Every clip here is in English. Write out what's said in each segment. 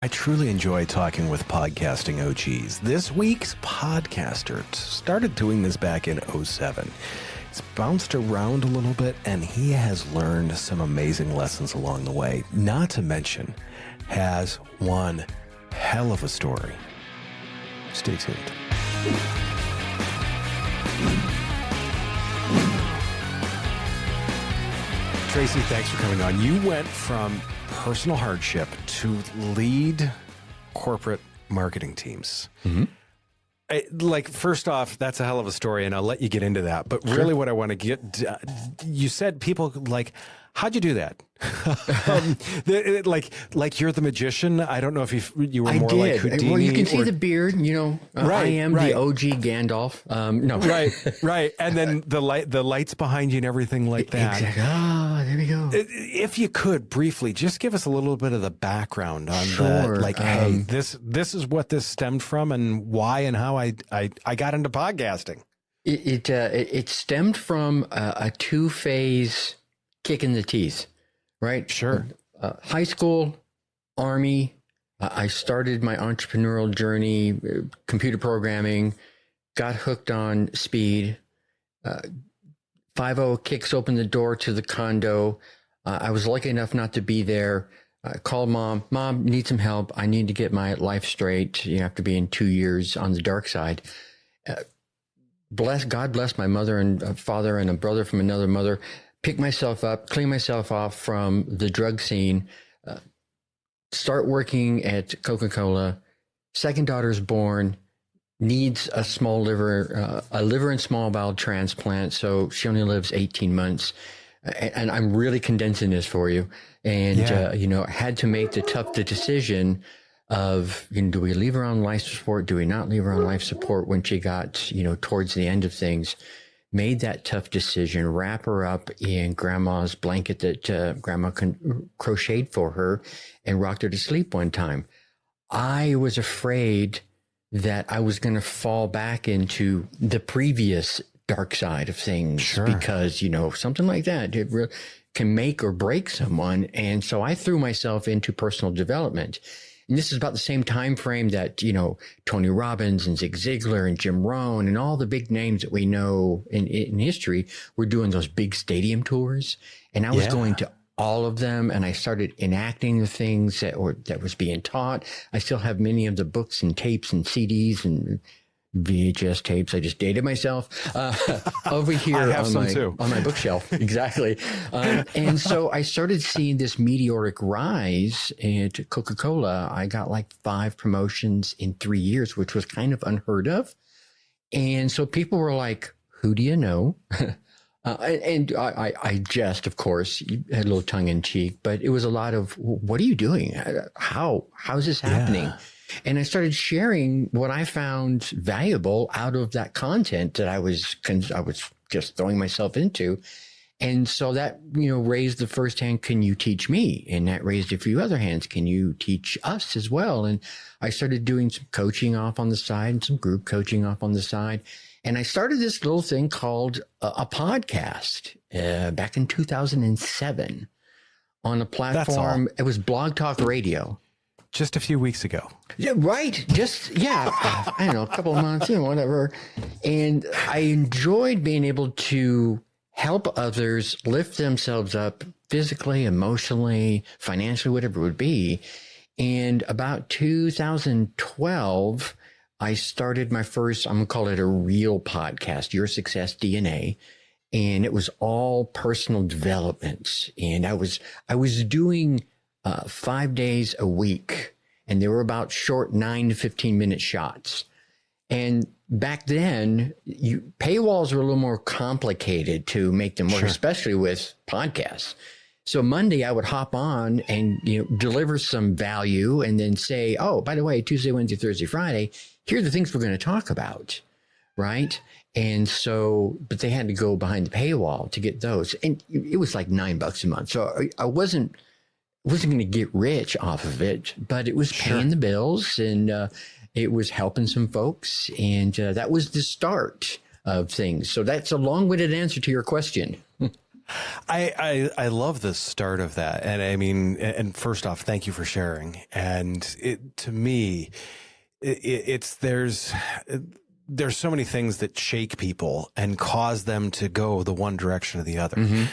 I truly enjoy talking with podcasting OGs. This week's podcaster started doing this back in '07. It's bounced around a little bit, and he has learned some amazing lessons along the way. Not to mention, has one hell of a story. Stay tuned. Tracy, thanks for coming on. You went from personal hardship to lead corporate marketing teams. Mm-hmm. First off, that's a hell of a story, and I'll let you get into that. But really what I want to get, you said people how'd you do that? Like you're the magician. I don't know if you were more like Houdini. Well, you can see the beard, right, I am the OG Gandalf. No. Right. And then the lights behind you and everything like that. Exactly. Ah, there we go. If you could briefly just give us a little bit of the background on hey, this is what this stemmed from and why and how I got into podcasting. It stemmed from a two-phase kick in the teeth, right? Sure. High school, Army. I started my entrepreneurial journey, computer programming, got hooked on speed. 5-0 kicks open the door to the condo. I was lucky enough not to be there. I called mom. Mom, need some help. I need to get my life straight. You have to be in 2 years on the dark side. God bless my mother and father and a brother from another mother. Pick myself up, clean myself off from the drug scene, start working at Coca-Cola. Second daughter's born, needs a liver and small bowel transplant. So she only lives 18 months. And I'm really condensing this for you. And, had to make the decision of, do we leave her on life support? Do we not leave her on life support when she got, towards the end of things? Made that tough decision, wrap her up in grandma's blanket that grandma crocheted for her and rocked her to sleep one time. I was afraid that I was going to fall back into the previous dark side of things because, something like that can make or break someone. And so I threw myself into personal development. And this is about the same time frame that, Tony Robbins and Zig Ziglar and Jim Rohn and all the big names that we know in history were doing those big stadium tours. And I was going to all of them, and I started enacting the things that was being taught. I still have many of the books and tapes and CDs and VHS tapes. I just dated myself over here on my bookshelf. Exactly. And so I started seeing this meteoric rise at Coca-Cola. I got like 5 promotions in 3 years, which was kind of unheard of. And so people were like, who do you know? And I jest, of course, had a little tongue in cheek, but it was a lot of, what are you doing? How's this happening? Yeah. And I started sharing what I found valuable out of that content that I was just throwing myself into. And so that, raised the first hand, can you teach me? And that raised a few other hands. Can you teach us as well? And I started doing some coaching off on the side and some group coaching off on the side. And I started this little thing called a podcast back in 2007 on a platform. It was Blog Talk Radio. Just a few weeks ago. Yeah, right. I don't know, a couple of months, whatever. And I enjoyed being able to help others lift themselves up physically, emotionally, financially, whatever it would be. And about 2012, I started my first, I'm going to call it a real podcast, Your Success DNA. And it was all personal development. And I was doing 5 days a week, and they were about short 9 to 15 minute shots. And back then, paywalls were a little more complicated to make them work, especially with podcasts. So Monday, I would hop on and deliver some value, and then say, oh, by the way, Tuesday, Wednesday, Thursday, Friday, here are the things we're going to talk about, right? And so, but they had to go behind the paywall to get those, and it was like $9 a month. So I wasn't going to get rich off of it, but it was paying the bills, and it was helping some folks. And that was the start of things. So that's a long-winded answer to your question. I love the start of that. And I mean, and first off, thank you for sharing. And to me, there's so many things that shake people and cause them to go the one direction or the other.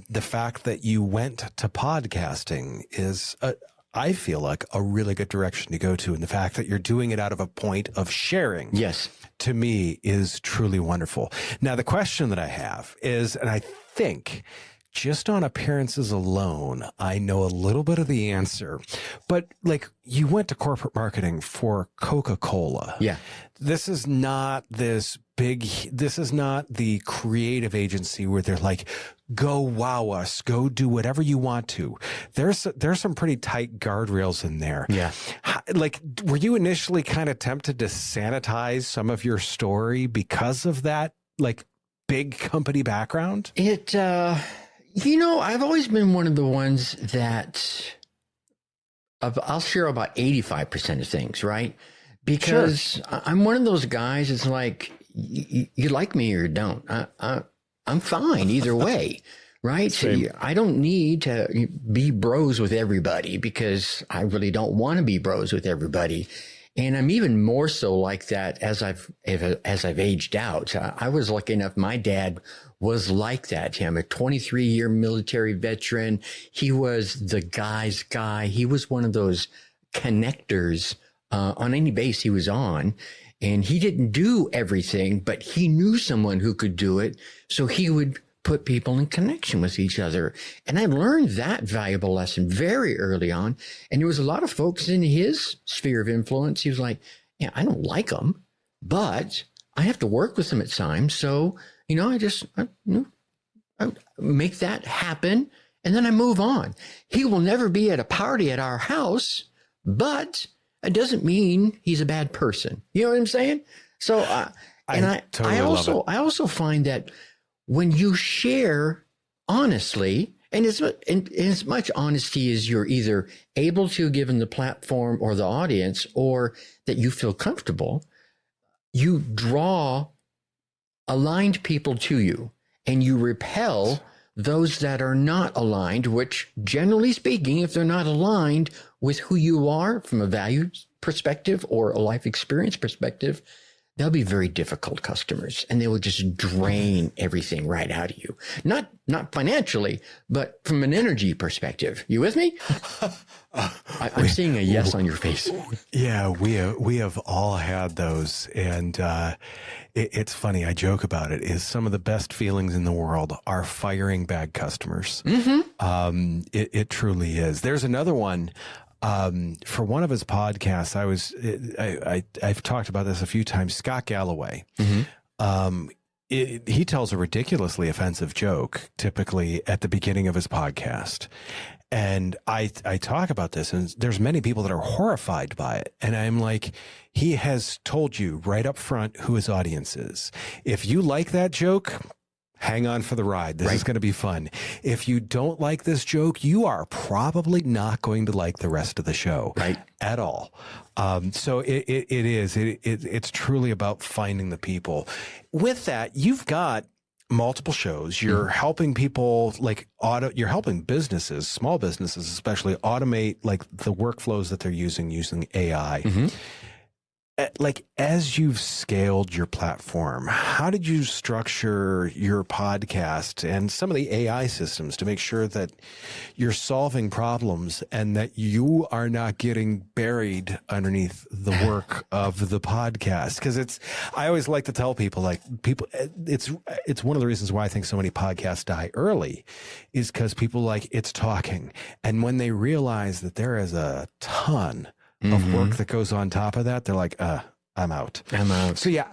The fact that you went to podcasting is, I feel like, a really good direction to go to. And the fact that you're doing it out of a point of sharing. Yes. To me is truly wonderful. Now, the question that I have is, and I think just on appearances alone, I know a little bit of the answer, but like, you went to corporate marketing for Coca-Cola. Yeah. This is not this is not the creative agency where they're like, go wow us, go do whatever you want to. There's some pretty tight guardrails in there. Yeah. Like, were you initially kind of tempted to sanitize some of your story because of that, like, big company background? I've always been one of the ones that I'll share about 85% of things, right? Because Sure. I'm one of those guys. It's like, you like me or you don't. I'm fine either way, right? Same. So I don't need to be bros with everybody because I really don't want to be bros with everybody. And I'm even more so like that as I've aged out. I was lucky enough. My dad was like that. I'm a 23-year military veteran. He was the guy's guy. He was one of those connectors on any base he was on. And he didn't do everything, but he knew someone who could do it. So he would put people in connection with each other. And I learned that valuable lesson very early on. And there was a lot of folks in his sphere of influence. He was like, yeah, I don't like them, but I have to work with them at times. So, I make that happen. And then I move on. He will never be at a party at our house, but it doesn't mean he's a bad person. You know what I'm saying? So, I also find that when you share honestly, and as much honesty as you're either able to, given the platform or the audience, or that you feel comfortable, you draw aligned people to you and you repel those that are not aligned, which, generally speaking, if they're not aligned with who you are from a value perspective or a life experience perspective, they'll be very difficult customers and they will just drain everything right out of you. Not financially, but from an energy perspective. You with me? I'm seeing a yes on your face. Yeah, we have all had those. And it's funny, I joke about it, is some of the best feelings in the world are firing bad customers. It truly is. There's another one. For one of his podcasts, I've talked about this a few times. Scott Galloway, he tells a ridiculously offensive joke typically at the beginning of his podcast. And I talk about this, and there's many people that are horrified by it. And I'm like, he has told you right up front who his audience is. If you like that joke, hang on for the ride. This is going to be fun. If you don't like this joke, you are probably not going to like the rest of the show at all. So it's truly about finding the people. With that, you've got multiple shows. You're helping people you're helping businesses, small businesses especially, automate like the workflows that they're using AI. Like, as you've scaled your platform, how did you structure your podcast and some of the AI systems to make sure that you're solving problems and that you are not getting buried underneath the work of the podcast? Because I always like to tell people, it's one of the reasons why I think so many podcasts die early is because people it's talking. And when they realize that there is a ton of work that goes on top of that, they're like, I'm out. So yeah,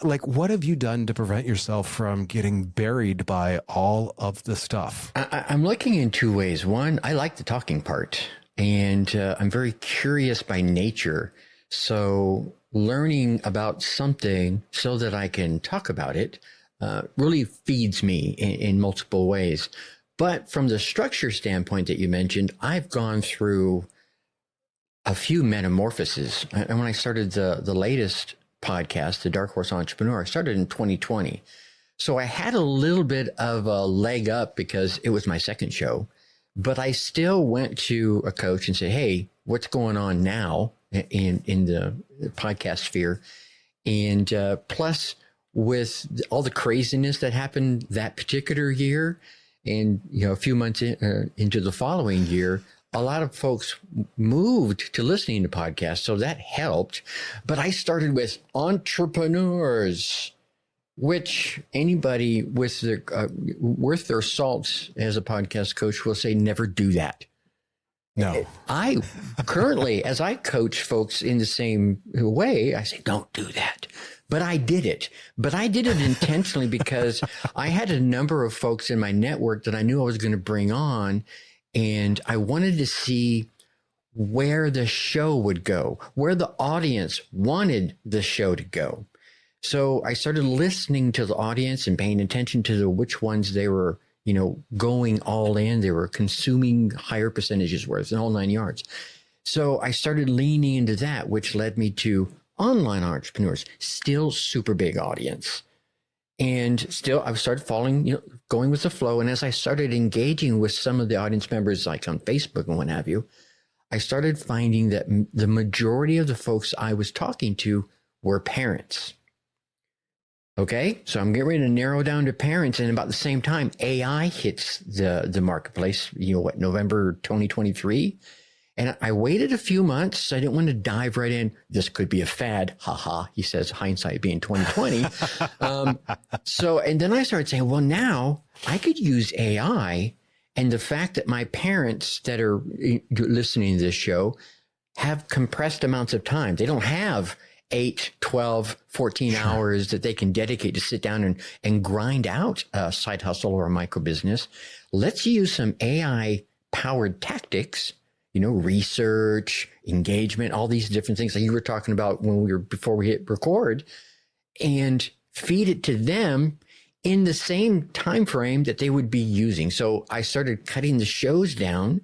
what have you done to prevent yourself from getting buried by all of the stuff? I'm looking in two ways. One, I like the talking part, and I'm very curious by nature. So learning about something so that I can talk about it really feeds me in multiple ways. But from the structure standpoint that you mentioned, I've gone through a few metamorphoses. And when I started the latest podcast, the Dark Horse Entrepreneur, I started in 2020. So I had a little bit of a leg up because it was my second show, but I still went to a coach and said, hey, what's going on now in the podcast sphere? And plus, with all the craziness that happened that particular year, and a few months into the following year, a lot of folks moved to listening to podcasts, so that helped. But I started with entrepreneurs, which anybody with their worth their salt as a podcast coach will say, never do that. No. I currently, as I coach folks in the same way, I say, don't do that. But I did it. But I did it intentionally because I had a number of folks in my network that I knew I was going to bring on. And I wanted to see where the show would go, where the audience wanted the show to go. So I started listening to the audience and paying attention to which ones they were, going all in. They were consuming higher percentages worth, the whole 9 yards. So I started leaning into that, which led me to online entrepreneurs, still super big audience. And still, I started going with the flow. And as I started engaging with some of the audience members, like on Facebook and what have you, I started finding that the majority of the folks I was talking to were parents. Okay, so I'm getting ready to narrow down to parents, and about the same time, AI hits the marketplace. November 2023, and I waited a few months. I didn't want to dive right in. This could be a fad, haha. He says, hindsight being 2020. And then I started saying, well, now I could use AI, and the fact that my parents that are listening to this show have compressed amounts of time. They don't have 8, 12, 14 Sure. hours that they can dedicate to sit down and grind out a side hustle or a micro business. Let's use some AI powered tactics, research, engagement, all these different things that you were talking about before we hit record, and feed it to them in the same time frame that they would be using. So I started cutting the shows down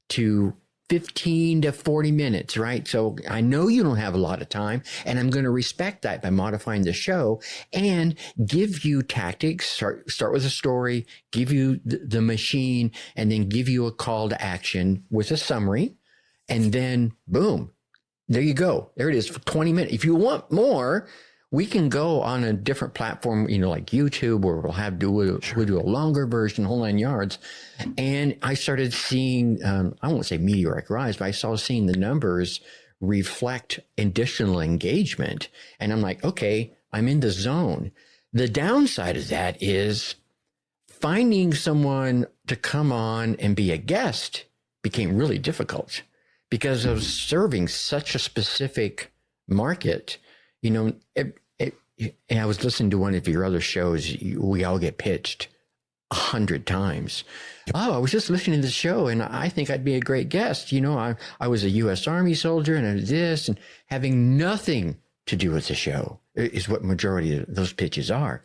to 15 to 40 minutes, right? So I know you don't have a lot of time, and I'm going to respect that by modifying the show and give you tactics, start with a story, give you the machine, and then give you a call to action with a summary. And then boom, there you go. There it is for 20 minutes. If you want more, we can go on a different platform, like YouTube, where we'll do a longer version, whole 9 yards. And I started seeing, I won't say meteoric rise, but I started seeing the numbers reflect additional engagement. And I'm like, okay, I'm in the zone. The downside of that is finding someone to come on and be a guest became really difficult because I was serving such a specific market. And I was listening to one of your other shows. We all get pitched 100 times. Yep. Oh, I was just listening to the show, and I think I'd be a great guest. I was a U.S. Army soldier, and I did this, and having nothing to do with the show is what majority of those pitches are.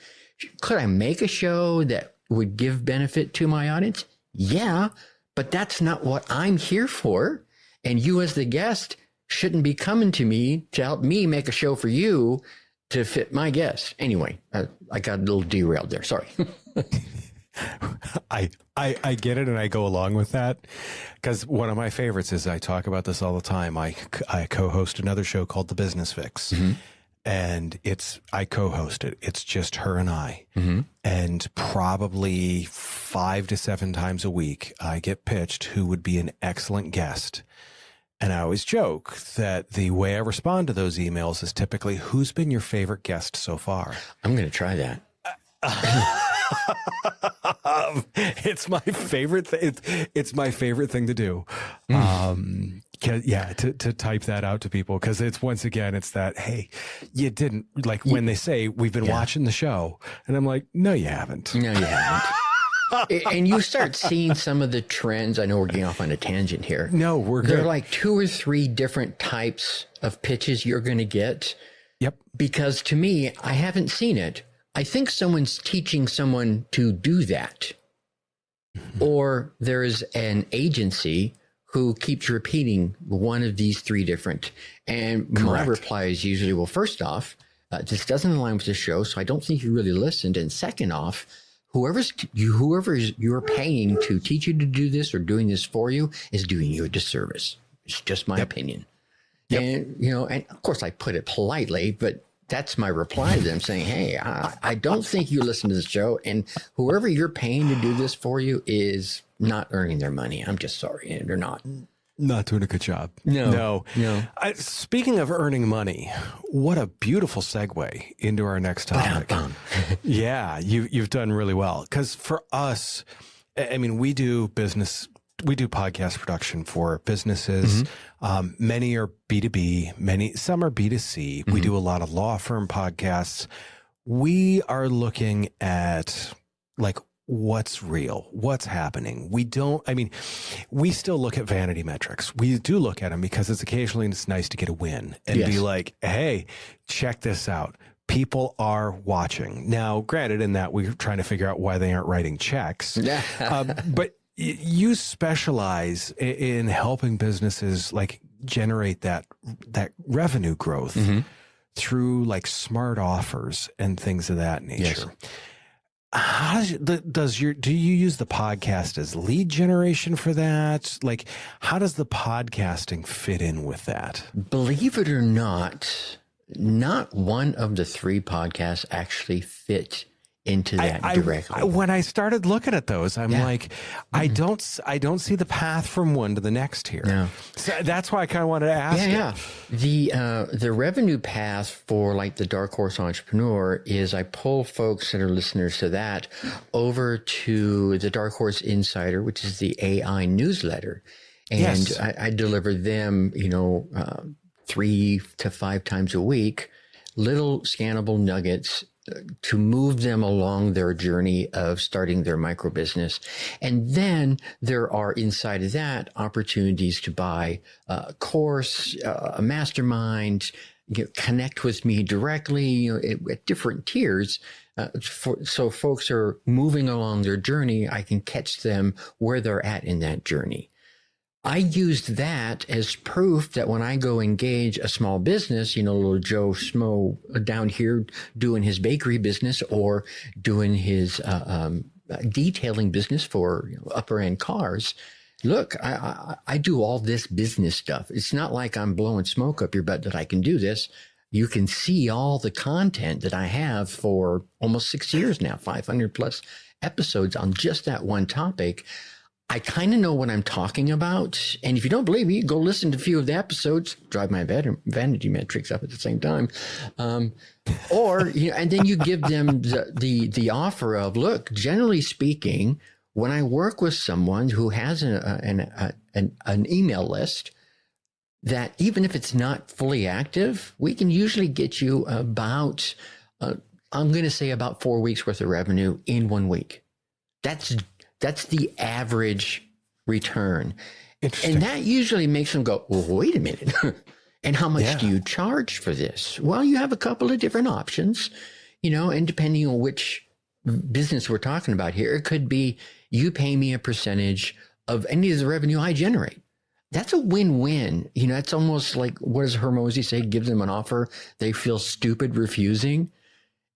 Could I make a show that would give benefit to my audience? Yeah, but that's not what I'm here for. And you as the guest shouldn't be coming to me to help me make a show for you to fit my guest. Anyway, I got a little derailed there. Sorry. I get it, and I go along with that because one of my favorites is, I talk about this all the time. I co-host another show called The Business Fix, and I co-host it. It's just her and I, and probably 5 to 7 times a week, I get pitched who would be an excellent guest. And I always joke that the way I respond to those emails is typically, who's been your favorite guest so far? I'm going to try that. It's my favorite thing. It's my favorite thing to do. To type that out to people, because it's, once again, it's that, hey, you didn't, like when they say we've been watching the show, and I'm like, no, you haven't. No, you haven't. And you start seeing some of the trends. I know we're getting off on a tangent here. No, we're good. There are like 2 or 3 different types of pitches you're going to get. Yep. Because to me, I haven't seen it. I think someone's teaching someone to do that. Or there is an agency who keeps repeating one of these 3 different. And my reply is usually, well, first off, This doesn't align with the show, so I don't think you really listened. And second off, whoever you're paying to teach you to do this or doing this for you is doing you a disservice. It's just my opinion. Yep. And, and of course I put it politely, but that's my reply to them saying, hey, I don't think you listen to the show, and whoever you're paying to do this for you is not earning their money. I'm just sorry. They're not. Not doing a good job. No. Speaking of earning money, what a beautiful segue into our next topic. Yeah, you've done really well. Because for us, I mean, we do podcast production for businesses. Many are B2B, some are B2C. We do a lot of law firm podcasts. We are looking at like what's real, what's happening. We still look at vanity metrics. We do look at them because occasionally it's nice to get a win and be like, hey, check this out. People are watching. Now, granted, in that we're trying to figure out why they aren't writing checks. But you specialize in helping businesses like generate that revenue growth through like smart offers and things of that nature. How do you use the podcast as lead generation for that? Like, how does the podcasting fit in with that? Believe it or not one of the 3 podcasts actually fit into that directly. When I started looking at those, I'm like, I don't see the path from one to the next here. No. So that's why I kind of wanted to ask. The revenue path for like the Dark Horse Entrepreneur is I pull folks that are listeners to that over to the Dark Horse Insider, which is the AI newsletter, and I deliver them, 3 to 5 times a week, little scannable nuggets to move them along their journey of starting their micro business. And then there are inside of that opportunities to buy a course, a mastermind, connect with me directly at different tiers. So folks are moving along their journey. I can catch them where they're at in that journey. I used that as proof that when I go engage a small business, little Joe Schmo down here doing his bakery business or doing his detailing business for upper end cars. Look, I do all this business stuff. It's not like I'm blowing smoke up your butt that I can do this. You can see all the content that I have for almost 6 years now, 500 plus episodes on just that one topic. I kind of know what I'm talking about. And if you don't believe me, go listen to a few of the episodes, drive my vanity metrics up at the same time. And then you give them the offer of, look, generally speaking, when I work with someone who has an email list, that even if it's not fully active, we can usually get you about, I'm going to say about 4 weeks worth of revenue in 1 week. That's the average return. And that usually makes them go, well, wait a minute. And how much do you charge for this? Well, you have a couple of different options, and depending on which business we're talking about here, it could be you pay me a percentage of any of the revenue I generate. That's a win-win. It's almost like, what does Hormozy say? Give them an offer. They feel stupid refusing.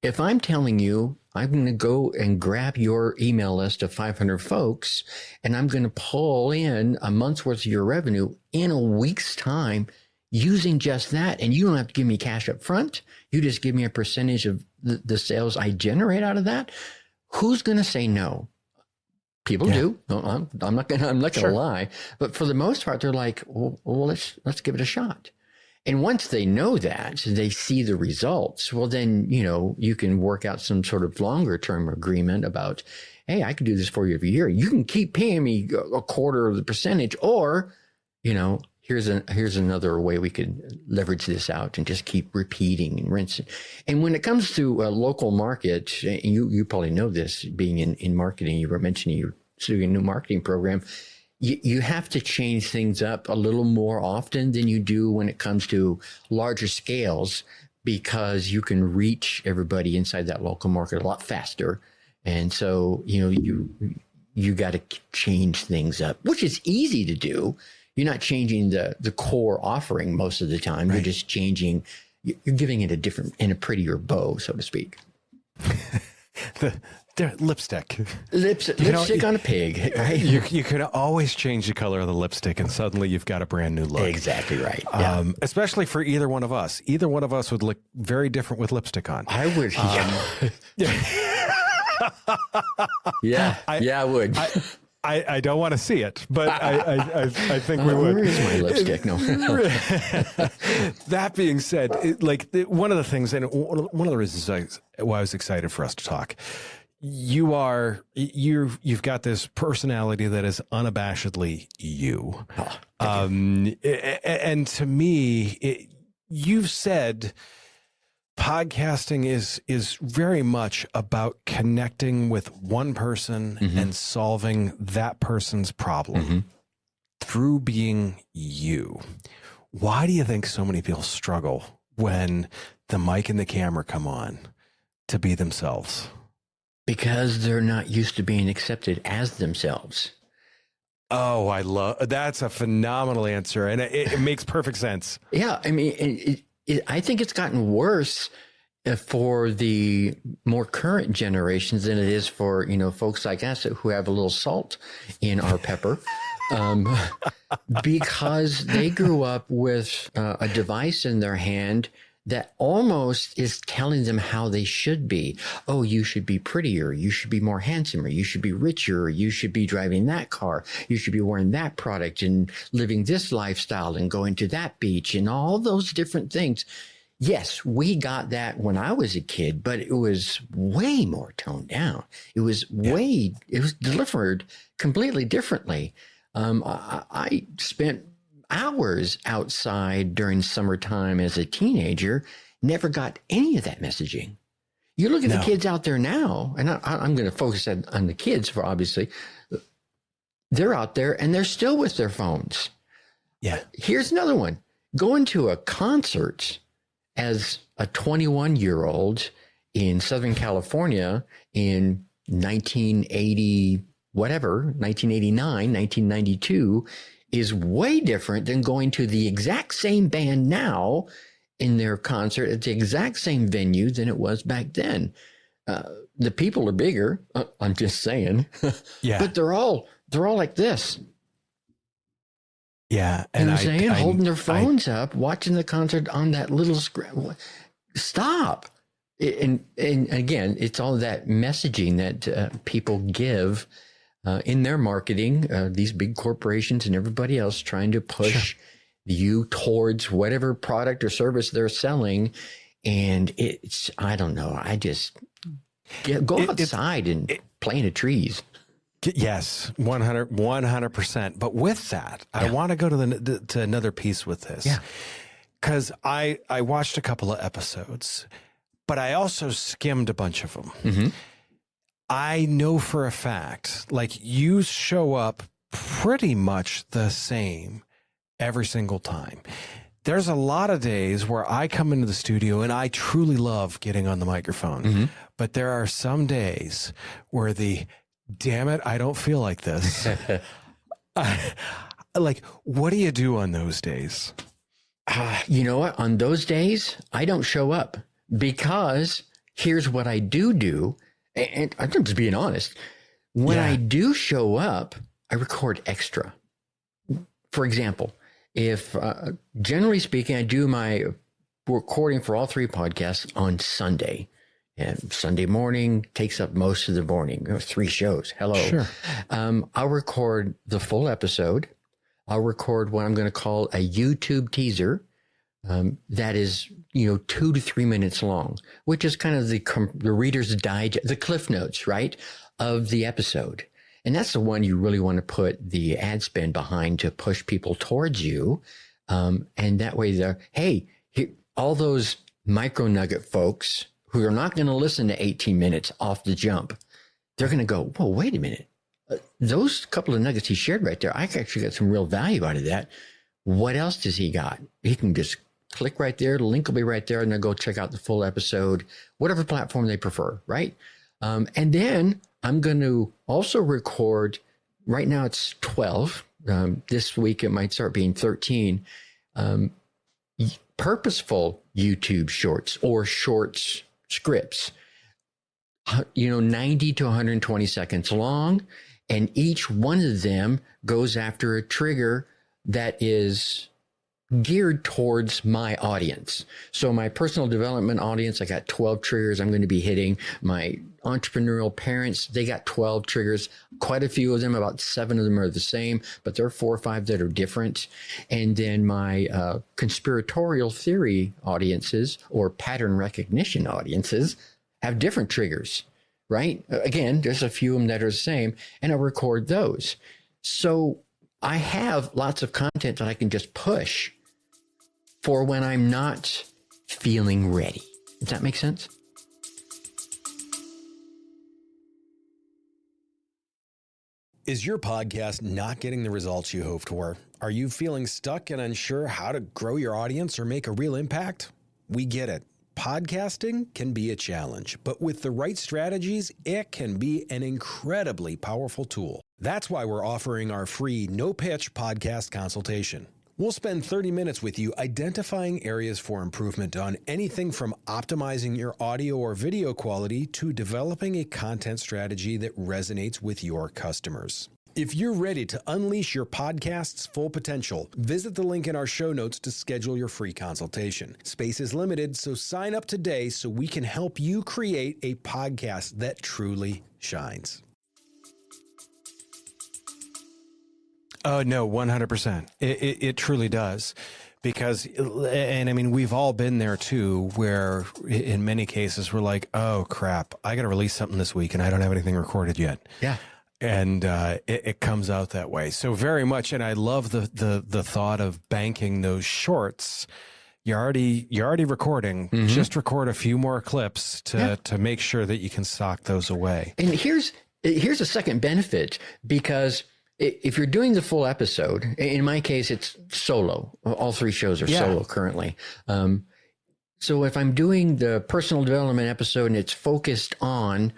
If I'm telling you, I'm going to go and grab your email list of 500 folks, and I'm going to pull in a month's worth of your revenue in a week's time using just that. And you don't have to give me cash up front. You just give me a percentage of the sales I generate out of that. Who's going to say no? People do. No, I'm not going to lie. But for the most part, they're like, well, let's give it a shot. And once they know that, they see the results, well, then, you can work out some sort of longer term agreement about, hey, I can do this for you every year. You can keep paying me a quarter of the percentage, or, here's another way we could leverage this out and just keep repeating and rinsing. And when it comes to a local market, you probably know this, being in marketing, you were mentioning you're doing a new marketing program. You have to change things up a little more often than you do when it comes to larger scales, because you can reach everybody inside that local market a lot faster. And so, you got to change things up, which is easy to do. You're not changing the core offering most of the time. Right. You're just changing you're giving it a different and a prettier bow, so to speak. the lipstick. Lipstick on a pig, right? You could always change the color of the lipstick, and suddenly you've got a brand new look. Exactly right. Yeah. Especially for either one of us. Either one of us would look very different with lipstick on. I would. I would. I don't want to see it, but I think we would. Where is my lipstick? No. That being said, one of the things, and one of the reasons why I was excited for us to talk, you've got this personality that is unabashedly you. And to me, you've said podcasting is very much about connecting with one person and solving that person's problem through being you. Why do you think so many people struggle when the mic and the camera come on to be themselves? Because they're not used to being accepted as themselves. Oh, that's a phenomenal answer. And it makes perfect sense. Yeah. I mean, I think it's gotten worse for the more current generations than it is for, folks like us who have a little salt in our pepper. Because they grew up with a device in their hand that almost is telling them how they should be. Oh, you should be prettier. You should be more handsomer. You should be richer. You should be driving that car. You should be wearing that product and living this lifestyle and going to that beach and all those different things. Yes, we got that when I was a kid, but it was way more toned down. It was it was delivered completely differently. I spent hours outside during summertime as a teenager, never got any of that messaging. You look at the kids out there now, and I'm going to focus on the kids for obviously. They're out there and they're still with their phones. Yeah. Here's another one. Going to a concert as a 21-year-old in Southern California in 1980, 1989, 1992, is way different than going to the exact same band now in their concert at the exact same venue than it was back then. The people are bigger. I'm just saying. Yeah. But they're all like this. Yeah. And I'm saying, holding their phones up, watching the concert on that little screen. Stop. And again, it's all that messaging that people give in their marketing, these big corporations and everybody else trying to push you towards whatever product or service they're selling. And I don't know. I just go outside and play in the trees. Yes, 100%. But with that, I want to go to another piece with this. Yeah. Because I watched a couple of episodes, but I also skimmed a bunch of them. Mm-hmm. I know for a fact, you show up pretty much the same every single time. There's a lot of days where I come into the studio and I truly love getting on the microphone. But there are some days where damn it, I don't feel like this. What do you do on those days? You know what? On those days, I don't show up because here's what I do. And I'm just being honest. When I do show up, I record extra. For example, if generally speaking, I do my recording for all three podcasts on Sunday. And Sunday morning takes up most of the morning. 3 shows. Hello. Sure. I'll record the full episode. I'll record what I'm going to call a YouTube teaser. That is, 2 to 3 minutes long, which is kind of the Reader's Digest, the Cliff Notes, right, of the episode. And that's the one you really want to put the ad spend behind to push people towards you. And that way all those micro nugget folks who are not going to listen to 18 minutes off the jump, they're going to go, whoa, wait a minute. Those couple of nuggets he shared right there, I actually got some real value out of that. What else does he got? He can just click right there. The link will be right there, and they'll go check out the full episode, whatever platform they prefer, right? And then I'm going to also record, right now it's 12. This week it might start being 13. purposeful YouTube shorts or shorts scripts, 90 to 120 seconds long. And each one of them goes after a trigger that is geared towards my audience. So my personal development audience, I got 12 triggers I'm going to be hitting. My entrepreneurial parents, they got 12 triggers. Quite a few of them, about 7 of them are the same, but there are 4 or 5 that are different. And then my conspiratorial theory audiences or pattern recognition audiences have different triggers, right? Again, there's a few of them that are the same, and I record those. So I have lots of content that I can just push for when I'm not feeling ready. Does that make sense? Is your podcast not getting the results you hoped for? Are you feeling stuck and unsure how to grow your audience or make a real impact? We get it. Podcasting can be a challenge, but with the right strategies, it can be an incredibly powerful tool. That's why we're offering our free no-pitch podcast consultation. We'll spend 30 minutes with you identifying areas for improvement on anything from optimizing your audio or video quality to developing a content strategy that resonates with your customers. If you're ready to unleash your podcast's full potential, visit the link in our show notes to schedule your free consultation. Space is limited, so sign up today so we can help you create a podcast that truly shines. Oh, no, 100%. It truly does. Because, and I mean, we've all been there too, where in many cases we're like, oh, crap, I got to release something this week and I don't have anything recorded yet. Yeah. And it comes out that way. So very much, and I love the thought of banking those shorts. You're already recording. Mm-hmm. Just record a few more clips to make sure that you can sock those away. And here's a second benefit, because if you're doing the full episode, in my case, it's solo. All 3 shows are solo currently. So if I'm doing the personal development episode and it's focused on,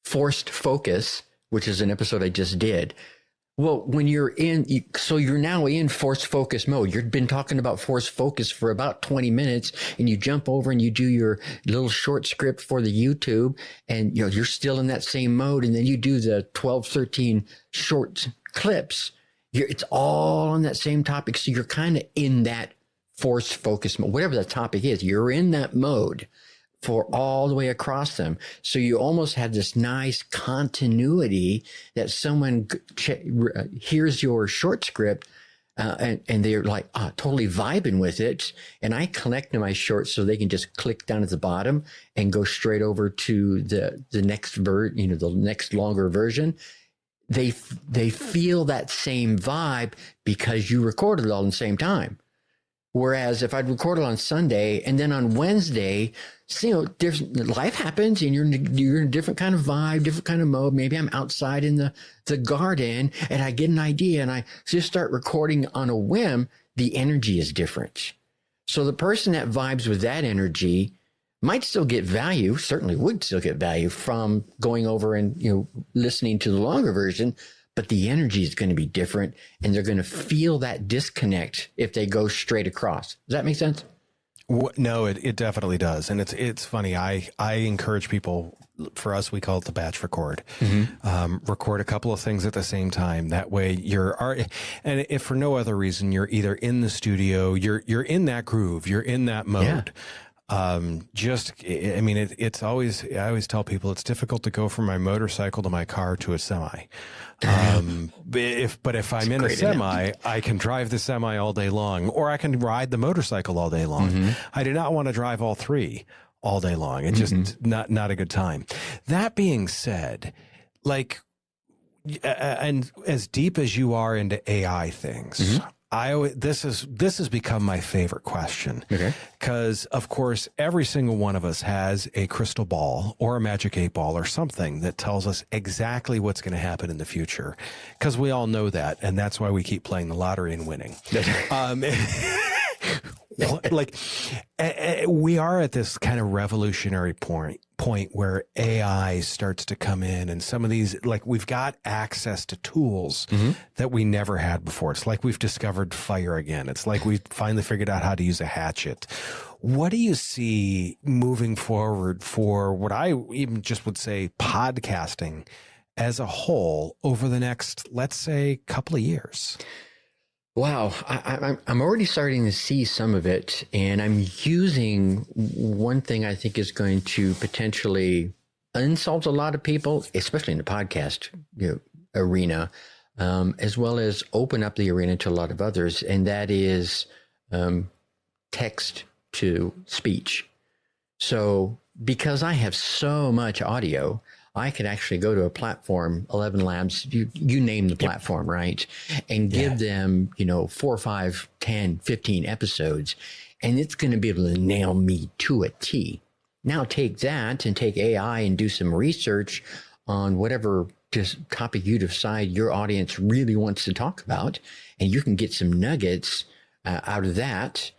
forced focus, which is an episode I just did. Well, when you're you're now in forced focus mode. You've been talking about forced focus for about 20 minutes, and you jump over and you do your little short script for the YouTube, and you're still in that same mode. And then you do the 12, 13 short clips. It's all on that same topic. So you're kind of in that forced focus mode, whatever the topic is, you're in that mode for all the way across them. So you almost have this nice continuity that someone hears your short script and they're like, totally vibing with it. And I connect to my shorts so they can just click down at the bottom and go straight over to the next the next longer version. They feel that same vibe because you recorded it all at the same time. Whereas if I'd recorded on Sunday and then on Wednesday, life happens and you're in a different kind of vibe, different kind of mode. Maybe I'm outside in the garden and I get an idea and I just start recording on a whim. The energy is different. So the person that vibes with that energy might still get value, certainly would still get value from going over and, listening to the longer version. But the energy is going to be different, and they're going to feel that disconnect if they go straight across. Does that make sense? No, it definitely does. And it's funny. I encourage people, for us, we call it the batch record. Mm-hmm. Record a couple of things at the same time. That way and if for no other reason, you're either in the studio, you're in that groove, you're in that mode. Yeah. It's always, I always tell people it's difficult to go from my motorcycle to my car to a semi. If I'm in a semi, I can drive the semi all day long, or I can ride the motorcycle all day long. Mm-hmm. I do not want to drive all 3 all day long. It's just not a good time. That being said, and as deep as you are into AI things, this has become my favorite question. Okay. Because of course, every single one of us has a crystal ball or a magic 8 ball or something that tells us exactly what's going to happen in the future. Because we all know that. And that's why we keep playing the lottery and winning. Like, we are at this kind of revolutionary point where AI starts to come in, and some of these, like, we've got access to tools that we never had before. It's like we've discovered fire again. It's like we finally figured out how to use a hatchet. What do you see moving forward for what I even just would say podcasting as a whole over the next, let's say, couple of years? Wow, I'm already starting to see some of it, and I'm using one thing I think is going to potentially insult a lot of people, especially in the podcast arena, as well as open up the arena to a lot of others, and that is text to speech. So because I have so much audio, I could actually go to a platform, 11 Labs, you name the platform, right? And give them, 4, 5, 10, 15 episodes, and it's going to be able to nail me to a T. Now take that and take AI and do some research on whatever just topic you decide your audience really wants to talk about, and you can get some nuggets out of that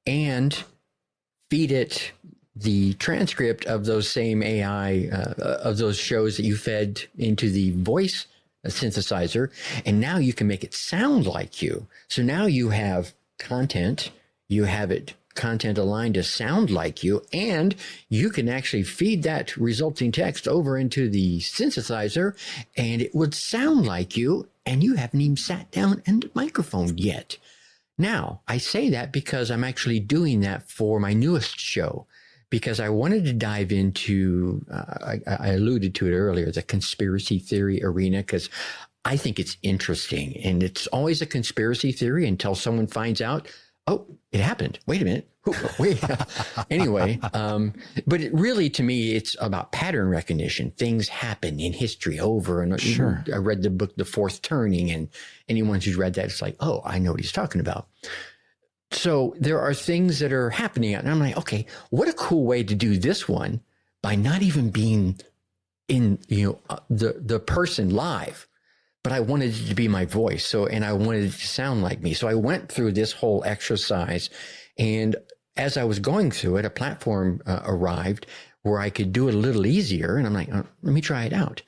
and feed it the transcript of those same AI, of those shows that you fed into the voice synthesizer, and now you can make it sound like you. So now you have content, you have it content aligned to sound like you, and you can actually feed that resulting text over into the synthesizer, and it would sound like you, and you haven't even sat down and the microphone yet. Now, I say that because I'm actually doing that for my newest show, because I wanted to dive into, I alluded to it earlier, the conspiracy theory arena, because I think it's interesting. And it's always a conspiracy theory until someone finds out, oh, it happened. Wait a minute. Wait. Anyway, but it really, to me, it's about pattern recognition. Things happen in history over and over. Sure. I read the book, The Fourth Turning, and anyone who's read that, it's like, oh, I know what he's talking about. So there are things that are happening, and I'm like, okay, what a cool way to do this one by not even being in, the person live, but I wanted it to be my voice. So, and I wanted it to sound like me. So I went through this whole exercise, and as I was going through it, a platform arrived where I could do it a little easier. And I'm like, let me try it out.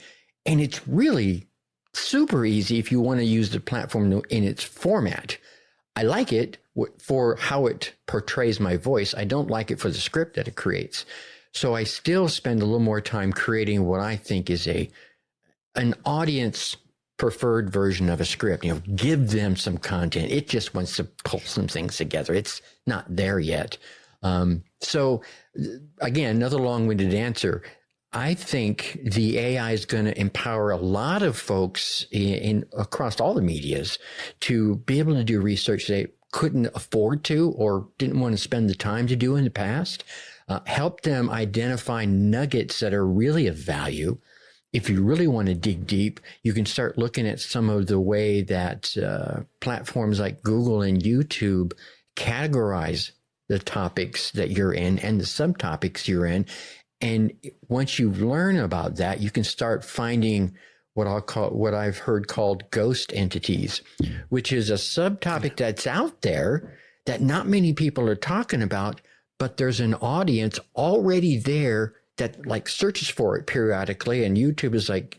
And it's really super easy if you want to use the platform in its format. I like it for how it portrays my voice. I don't like it for the script that it creates. So I still spend a little more time creating what I think is an audience preferred version of a script. Give them some content. It just wants to pull some things together. It's not there yet. So again, another long-winded answer. I think the AI is going to empower a lot of folks in across all the medias to be able to do research they couldn't afford to or didn't want to spend the time to do in the past. Help them identify nuggets that are really of value. If you really want to dig deep, you can start looking at some of the way that platforms like Google and YouTube categorize the topics that you're in and the subtopics you're in. And once you learn about that, you can start finding what I've heard called ghost entities, which is a subtopic that's out there that not many people are talking about, but there's an audience already there that like searches for it periodically. And YouTube is like,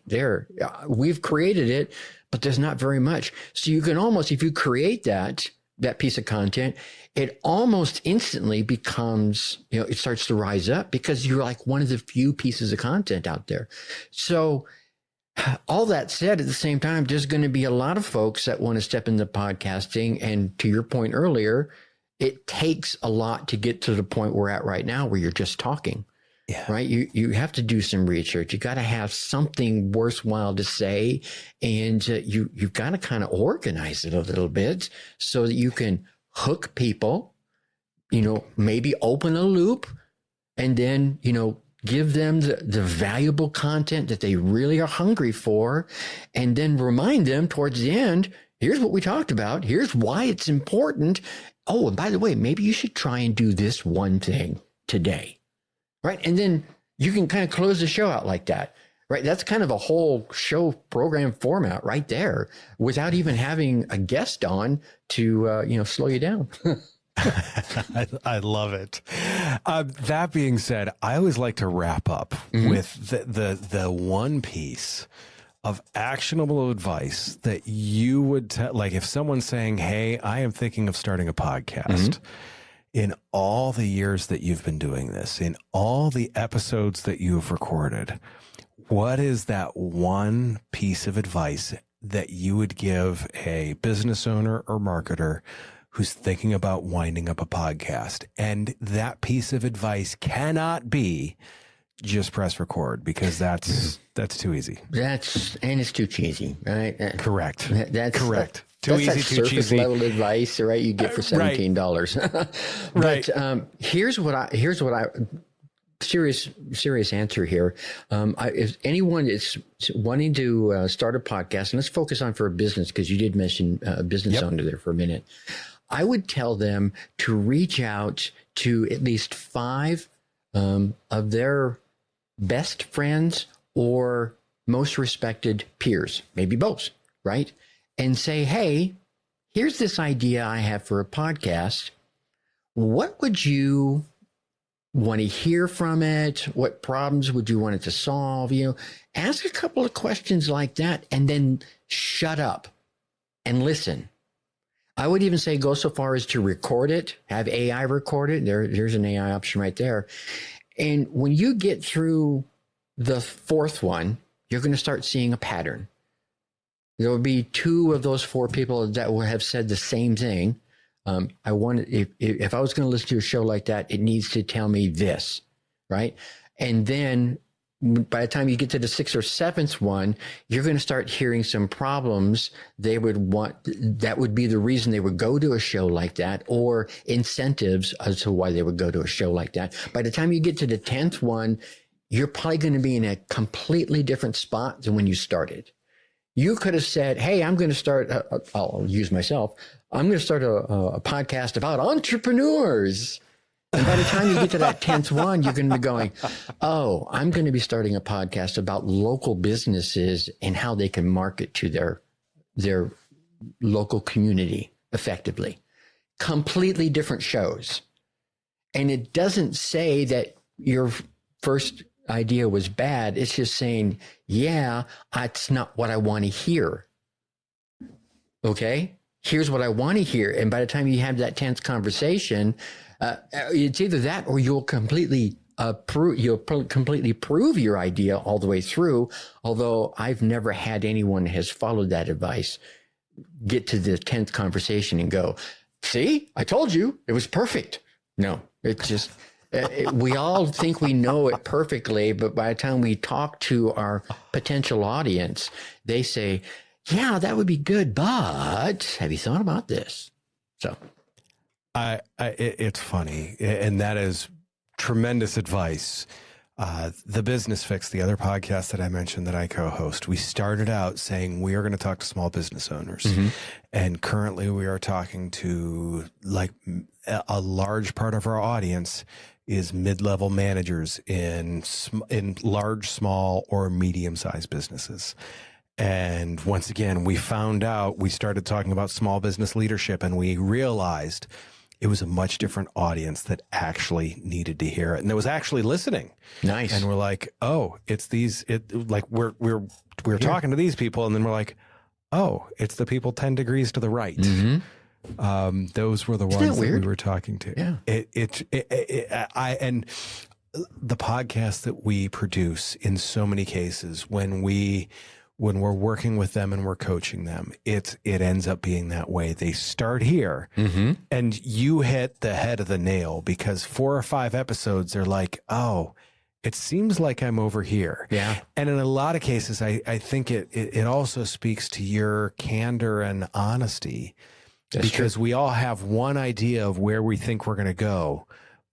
we've created it, but there's not very much. So you can almost, if you create that piece of content, it almost instantly becomes, it starts to rise up because you're like one of the few pieces of content out there. So all that said, at the same time, there's going to be a lot of folks that want to step into podcasting. And to your point earlier, it takes a lot to get to the point we're at right now where you're just talking. Yeah. Right. You have to do some research. You got to have something worthwhile to say, and you've got to kind of organize it a little bit so that you can hook people, maybe open a loop, and then, give them the valuable content that they really are hungry for, and then remind them towards the end, here's what we talked about. Here's why it's important. Oh, and by the way, maybe you should try and do this one thing today. Right. And then you can kind of close the show out like that. Right. That's kind of a whole show program format right there without even having a guest on to, slow you down. I love it. That being said, I always like to wrap up with the one piece of actionable advice that you would tell, like if someone's saying, hey, I am thinking of starting a podcast. In all the years that you've been doing this, in all the episodes that you've recorded, what is that one piece of advice that you would give a business owner or marketer who's thinking about winding up a podcast? And that piece of advice cannot be just press record, because that's too easy. And it's too cheesy, right? Correct. That's correct. Too easy, too too surface cheesy. level advice, right? You get for $17. Right. But here's what I serious answer here. If anyone is wanting to start a podcast, and let's focus on for a business, because you did mention a business owner there for a minute, I would tell them to reach out to at least 5 of their best friends or most respected peers, maybe both, right? And say, hey, here's this idea I have for a podcast. What would you want to hear from it? What problems would you want it to solve? Ask a couple of questions like that, and then shut up and listen. I would even say go so far as to record it, have AI record it. There's an AI option right there. And when you get through the 4th one, you're going to start seeing a pattern. There will be 2 of those 4 people that will have said the same thing. If I was going to listen to a show like that, it needs to tell me this, right? And then by the time you get to the 6th or 7th one, you're going to start hearing some problems they would want. That would be the reason they would go to a show like that, or incentives as to why they would go to a show like that. By the time you get to the 10th one, you're probably going to be in a completely different spot than when you started. You could have said, hey, I'm going to start, I'll use myself, I'm going to start a podcast about entrepreneurs. And by the time you get to that 10th one, you're going to be going, oh, I'm going to be starting a podcast about local businesses and how they can market to their local community effectively. Completely different shows. And it doesn't say that your first idea was bad. It's just saying, yeah, that's not what I want to hear. Okay, here's what I want to hear. And by the time you have that 10th conversation, it's either that or you'll completely prove your idea all the way through. Although I've never had anyone has followed that advice, get to the 10th conversation and go, see, I told you it was perfect. No, it's just, we all think we know it perfectly, but by the time we talk to our potential audience, they say, yeah, that would be good, but have you thought about this? So it's funny, and that is tremendous advice. The Business Fix, the other podcast that I mentioned that I co-host, we started out saying we are going to talk to small business owners. And currently we are talking to, like, a large part of our audience is mid-level managers in large, small, or medium-sized businesses. And once again, we started talking about small business leadership, and we realized it was a much different audience that actually needed to hear it, and that was actually listening. Nice. And we're like, oh, it's these. Like we're talking to these people, and then we're like, oh, it's the people 10 degrees to the right. Those were the ones that we were talking to. Yeah. And the podcast that we produce, in so many cases, when we're working with them and we're coaching them, it ends up being that way. They start here, and you hit the head of the nail, because 4 or 5 episodes, they're like, oh, it seems like I'm over here. Yeah. And in a lot of cases, I think it also speaks to your candor and honesty. That's because true. We all have one idea of where we think we're going to go,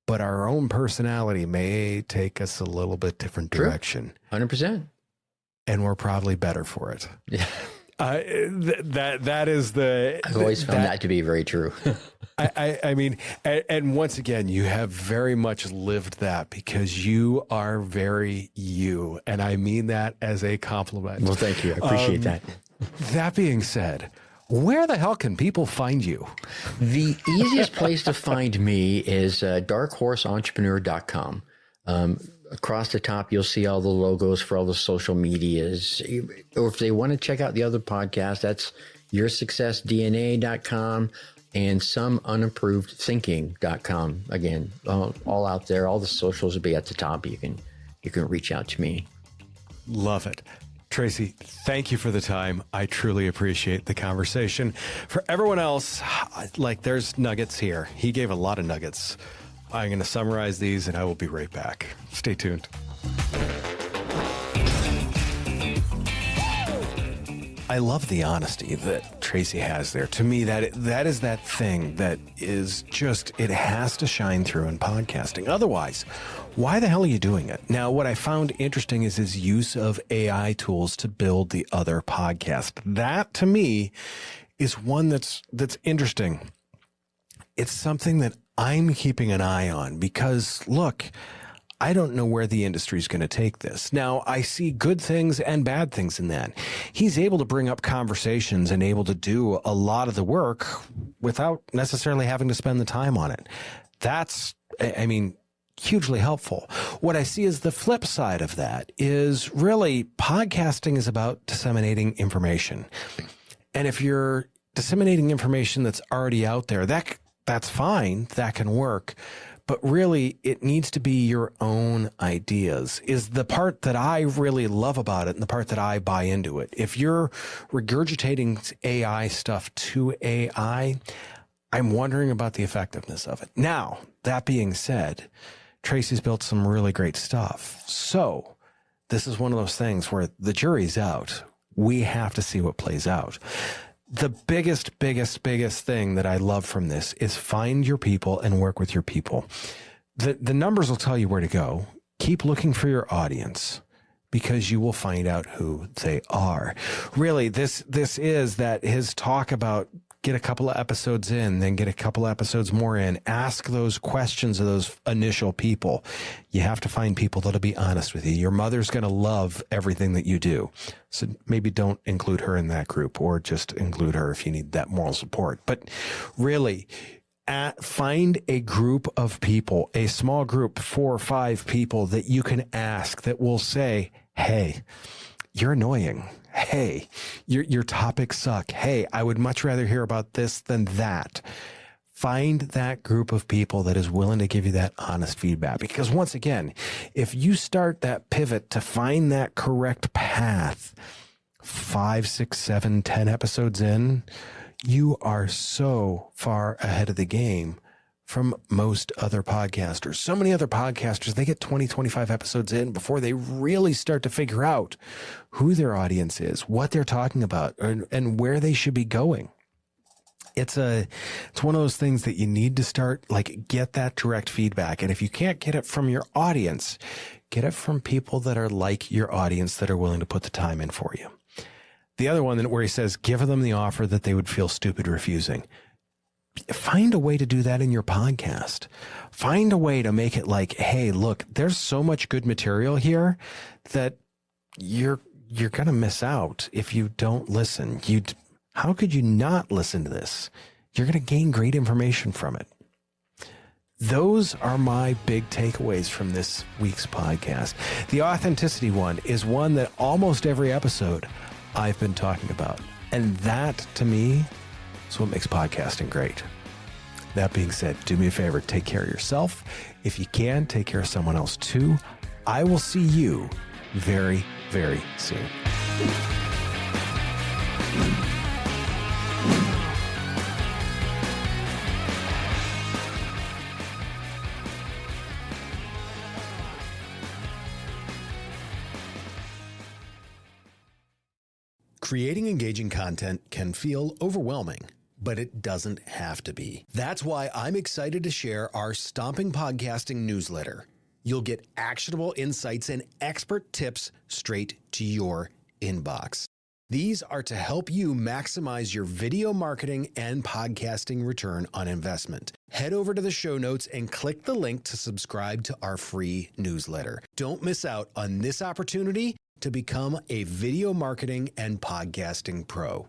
but our own personality may take us a little bit different direction. 100%. And we're probably better for it. Yeah. That is the. I've always found that to be very true. I mean, and once again, you have very much lived that, because you are very you, and I mean that as a compliment. Well, thank you. I appreciate that. That being said, Where the hell can people find you? The easiest place to find me is darkhorseentrepreneur.com. Across the top, you'll see all the logos for all the social medias. Or if they want to check out the other podcasts, that's yoursuccessdna.com and someunapprovedthinking.com. Again, all out there. All the socials will be at the top. You can reach out to me. Love it. Tracy, thank you for the time. I truly appreciate the conversation. For everyone else, like, there's nuggets here. He gave a lot of nuggets. I'm going to summarize these and I will be right back. Stay tuned. I love the honesty that Tracy has there. To me, that is that thing that is just, it has to shine through in podcasting. Otherwise, why the hell are you doing it? Now, what I found interesting is his use of AI tools to build the other podcast. That, to me, is one that's interesting. It's something that I'm keeping an eye on because, look, I don't know where the industry is going to take this. Now, I see good things and bad things in that. He's able to bring up conversations and able to do a lot of the work without necessarily having to spend the time on it. That's, I mean, hugely helpful. What I see as the flip side of that is really podcasting is about disseminating information. And if you're disseminating information that's already out there, that's fine. That can work. But really, it needs to be your own ideas is the part that I really love about it and the part that I buy into it. If you're regurgitating AI stuff to AI, I'm wondering about the effectiveness of it. Now, that being said, Tracy's built some really great stuff. So this is one of those things where the jury's out. We have to see what plays out. The biggest thing that I love from this is find your people and work with your people. The numbers will tell you where to go. Keep looking for your audience because you will find out who they are. Really, this is that his talk about get a couple of episodes in, then get a couple of episodes more in. Ask those questions of those initial people. You have to find people that'll be honest with you. Your mother's going to love everything that you do. So maybe don't include her in that group or just include her if you need that moral support. But really, find a group of people, a small group, 4 or 5 people that you can ask that will say, hey, you're annoying. Hey, your topics suck. Hey, I would much rather hear about this than that. Find that group of people that is willing to give you that honest feedback. Because once again, if you start that pivot to find that correct path, 5, 6, 7, 10 episodes in, you are so far ahead of the game from most other podcasters. So many other podcasters, they get 20, 25 episodes in before they really start to figure out who their audience is, what they're talking about, and where they should be going. It's one of those things that you need to start, like, get that direct feedback. And if you can't get it from your audience, get it from people that are like your audience that are willing to put the time in for you. The other one where he says, give them the offer that they would feel stupid refusing. Find a way to do that in your podcast. Find a way to make it like, hey, look, there's so much good material here that you're going to miss out if you don't listen. How could you not listen to this? You're going to gain great information from it. Those are my big takeaways from this week's podcast. The authenticity one is one that almost every episode I've been talking about. And that, to me, is what makes podcasting great. That being said, do me a favor, take care of yourself. If you can, take care of someone else too. I will see you very, very soon. Creating engaging content can feel overwhelming, but it doesn't have to be. That's why I'm excited to share our Stomping Podcasting newsletter. You'll get actionable insights and expert tips straight to your inbox. These are to help you maximize your video marketing and podcasting return on investment. Head over to the show notes and click the link to subscribe to our free newsletter. Don't miss out on this opportunity to become a video marketing and podcasting pro.